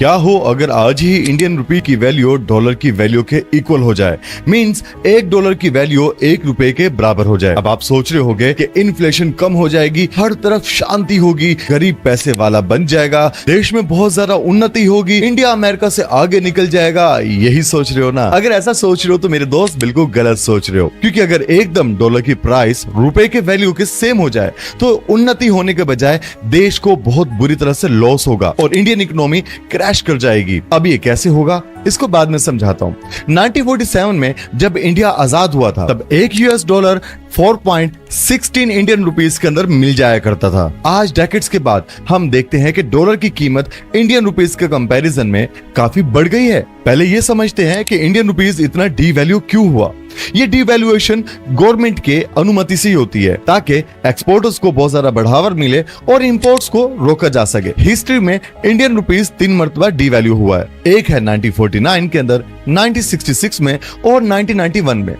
क्या हो अगर आज ही इंडियन रुपए की वैल्यू डॉलर की वैल्यू के इक्वल हो जाए, मींस $1 की वैल्यू ₹1 के बराबर हो जाए। अब आप सोच रहे होंगे कि इन्फ्लेशन कम हो जाएगी, हर तरफ शांति होगी, गरीब पैसे वाला बन जाएगा, देश में बहुत ज्यादा उन्नति होगी, इंडिया अमेरिका से आगे निकल जाएगा। यही सोच रहे हो ना? अगर ऐसा सोच रहे हो तो मेरे दोस्त बिल्कुल गलत सोच रहे हो, क्योंकि अगर एकदम डॉलर की प्राइस रुपए के वैल्यू के सेम हो जाए तो उन्नति होने के बजाय देश को बहुत बुरी तरह से लॉस होगा और इंडियन इकोनॉमी क्रैश कर जाएगी। अब ये कैसे होगा इसको बाद में समझाता हूँ। 1947 में जब इंडिया आजाद हुआ था तब $1 4.16 इंडियन रुपीस के अंदर मिल जाया करता था। आज डेकेड्स के बाद हम देखते हैं कि डॉलर की कीमत इंडियन रुपीस के कंपैरिजन में काफी बढ़ गई है। पहले ये समझते हैं कि इंडियन रुपीस इतना डीवैल्यू क्यों हुआ। ये डीवैल्यूएशन गवर्नमेंट के अनुमति से ही होती है ताकि एक्सपोर्टर्स को बहुत ज्यादा बढ़ावा मिले और इंपोर्ट्स को रोका जा सके। हिस्ट्री में इंडियन रुपीस 3 मरतबा डीवैल्यू हुआ है। एक है 1949 के अंदर, 1966 में और 1991 में।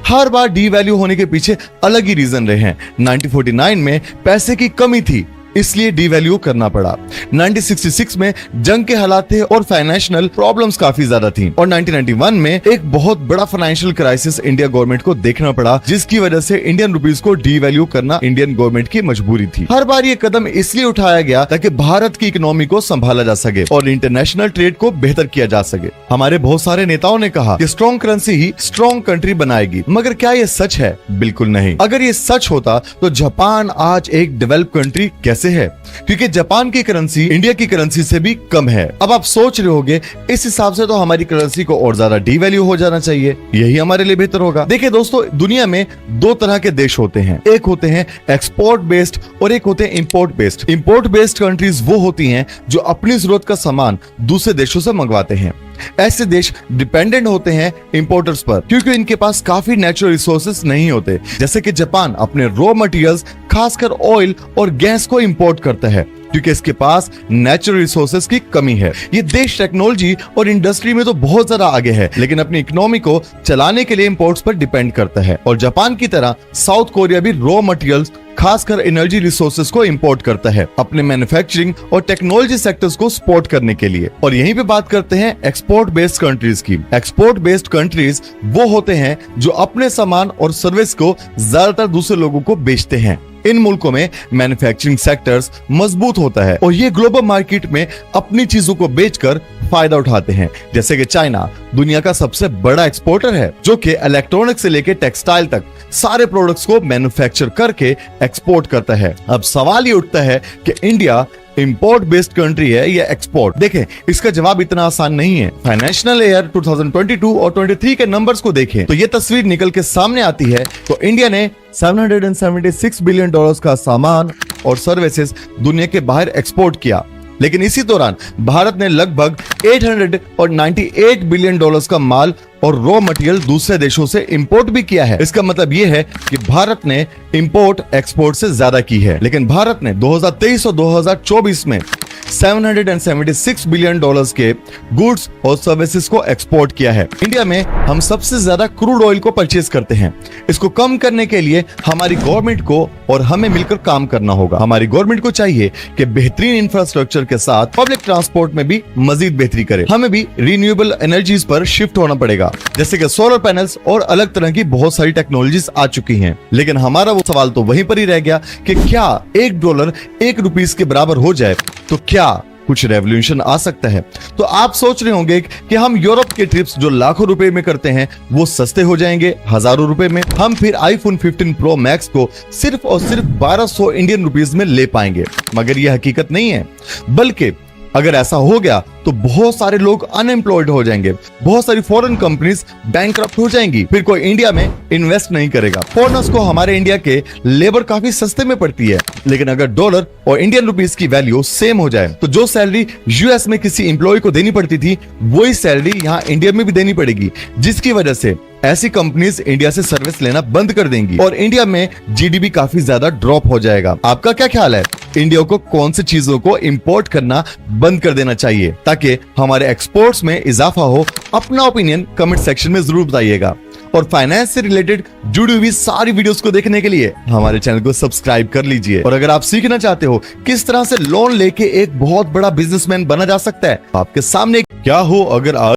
हर बार डीवैल्यू होने के पीछे अलग ही रीजन रहे हैं। 1949 में पैसे की कमी थी इसलिए डीवैल्यू करना पड़ा। 1966 में जंग के हालात थे और फाइनेंशियल प्रॉब्लम्स काफी ज्यादा थी और 1991 में एक बहुत बड़ा फाइनेंशियल क्राइसिस इंडिया गवर्नमेंट को देखना पड़ा, जिसकी वजह से इंडियन रुपीस को डीवैल्यू करना इंडियन गवर्नमेंट की मजबूरी थी। हर बार ये कदम इसलिए उठाया गया ताकि भारत की इकोनॉमी को संभाला जा सके और इंटरनेशनल ट्रेड को बेहतर किया जा सके। हमारे बहुत सारे नेताओं ने कहा कि स्ट्रॉन्ग करेंसी ही स्ट्रॉन्ग कंट्री बनाएगी, मगर क्या ये सच है? बिल्कुल नहीं। अगर ये सच होता तो जापान आज एक डेवलप कंट्री कैसे है, क्योंकि जापान की करेंसी इंडिया की करेंसी से भी कम है। अब आप सोच रहे होंगे इस हिसाब से तो हमारी करेंसी को और ज्यादा डीवैल्यू हो जाना चाहिए, यही हमारे लिए बेहतर होगा। देखिए दोस्तों, दुनिया में 2 तरह के देश होते हैं, एक होते हैं एक्सपोर्ट बेस्ड और एक होते हैं import based. Import based countries वो होती हैं जो अपनी जरूरत का सामान दूसरे देशों से मंगवाते हैं। ऐसे देश डिपेंडेंट होते हैं इंपोर्टर्स पर, क्योंकि इनके पास काफी नेचुरल रिसोर्सेज नहीं होते। जैसे कि जापान अपने रॉ मटेरियल्स खासकर ऑयल और गैस को इंपोर्ट करता है क्योंकि इसके पास नेचुरल रिसोर्सेज की कमी है। ये देश टेक्नोलॉजी और इंडस्ट्री में तो बहुत ज्यादा आगे है, लेकिन अपनी इकोनॉमी को चलाने के लिए इंपोर्ट्स पर डिपेंड करता है। और जापान की तरह साउथ कोरिया भी रॉ मटेरियल्स खासकर एनर्जी रिसोर्सेज को इंपोर्ट करता है अपने मैन्युफैक्चरिंग और टेक्नोलॉजी सेक्टर्स को सपोर्ट करने के लिए। और यहीं पे बात करते हैं एक्सपोर्ट बेस्ड कंट्रीज की। एक्सपोर्ट बेस्ड कंट्रीज वो होते हैं जो अपने सामान और सर्विस को ज्यादातर दूसरे लोगों को बेचते हैं। इन मुल्कों में मैन्युफैक्चरिंग सेक्टर्स मजबूत होता है और ये ग्लोबल मार्केट में अपनी चीजों को बेचकर फायदा उठाते हैं। जैसे कि चाइना दुनिया का सबसे बड़ा एक्सपोर्टर है, जो कि इलेक्ट्रॉनिक से लेकर टेक्सटाइल तक सारे प्रोडक्ट्स को मैन्युफैक्चर करके एक्सपोर्ट करता है। अब सवाल ये उठता है कि इंडिया इंपोर्ट बेस्ड कंट्री है या एक्सपोर्ट? देखें, इसका जवाब इतना आसान नहीं है। फाइनेंशियल ईयर 2022 और 23 के नंबर्स को देखें तो ये तस्वीर निकल के सामने आती है। तो इंडिया ने $776 बिलियन का सामान और सर्विसेज दुनिया के बाहर एक्सपोर्ट किया, लेकिन इसी दौरान भारत ने लगभग $898 बिलियन का माल और रॉ मटेरियल दूसरे देशों से इंपोर्ट भी किया है। इसका मतलब यह है कि भारत ने इंपोर्ट एक्सपोर्ट से ज्यादा की है। लेकिन भारत ने 2023 और 2024 में $776 बिलियन के गुड्स और सर्विसेज को एक्सपोर्ट किया है। इंडिया में हम सबसे ज्यादा क्रूड ऑयल को परचेज करते हैं। इसको कम करने के लिए हमारी गवर्नमेंट को और हमें मिलकर काम करना होगा। हमारी गवर्नमेंट को चाहिए कि बेहतरीन इंफ्रास्ट्रक्चर के साथ पब्लिक ट्रांसपोर्ट में भी मजीद बेहतरी करे। हमें भी रिन्यूएबल एनर्जीज पर शिफ्ट होना पड़ेगा, जैसे कि सोलर पैनल्स और अलग तरह की बहुत सारी टेक्नोलॉजीज आ चुकी हैं। लेकिन हमारा वो सवाल तो वहीं पर ही रह गया कि क्या $1 ₹1 के बराबर हो जाए तो क्या कुछ रेवोल्यूशन आ सकता है? तो आप सोच रहे होंगे कि हम यूरोप के ट्रिप्स जो लाखों रुपए में करते हैं वो सस्ते हो जाएंगे हजारों रुपए में। हम फिर iPhone 15 Pro Max को सिर्फ और सिर्फ 1200 इंडियन रुपीस में ले पाएंगे, मगर यह हकीकत नहीं है। बल्कि अगर ऐसा हो गया तो बहुत सारे लोग अनएम्प्लॉयड हो जाएंगे, बहुत सारी फॉरेन कंपनीज बैंकरप्ट हो जाएंगी, फिर कोई इंडिया में इन्वेस्ट नहीं करेगा। फॉरेनर्स को हमारे इंडिया के लेबर काफी सस्ते में पड़ती है, लेकिन अगर डॉलर और इंडियन रुपीस की वैल्यू सेम हो जाए तो जो सैलरी यूएस में किसी एम्प्लॉय को देनी पड़ती थी वही सैलरी यहाँ इंडिया में भी देनी पड़ेगी, जिसकी वजह से ऐसी कंपनीज इंडिया से सर्विस लेना बंद कर देंगी और इंडिया में जीडीपी काफी ज्यादा ड्रॉप हो जाएगा। आपका क्या ख्याल है? इंडिया को कौन सी चीजों को इंपोर्ट करना बंद कर देना चाहिए ताकि हमारे एक्सपोर्ट्स में इजाफा हो? अपना ओपिनियन कमेंट सेक्शन में जरूर बताइएगा। और फाइनेंस से रिलेटेड जुड़ी हुई सारी वीडियोस को देखने के लिए हमारे चैनल को सब्सक्राइब कर लीजिए। और अगर आप सीखना चाहते हो किस तरह से लोन लेके एक बहुत बड़ा बिजनेसमैन बना जा सकता है, आपके सामने क्या हो अगर आज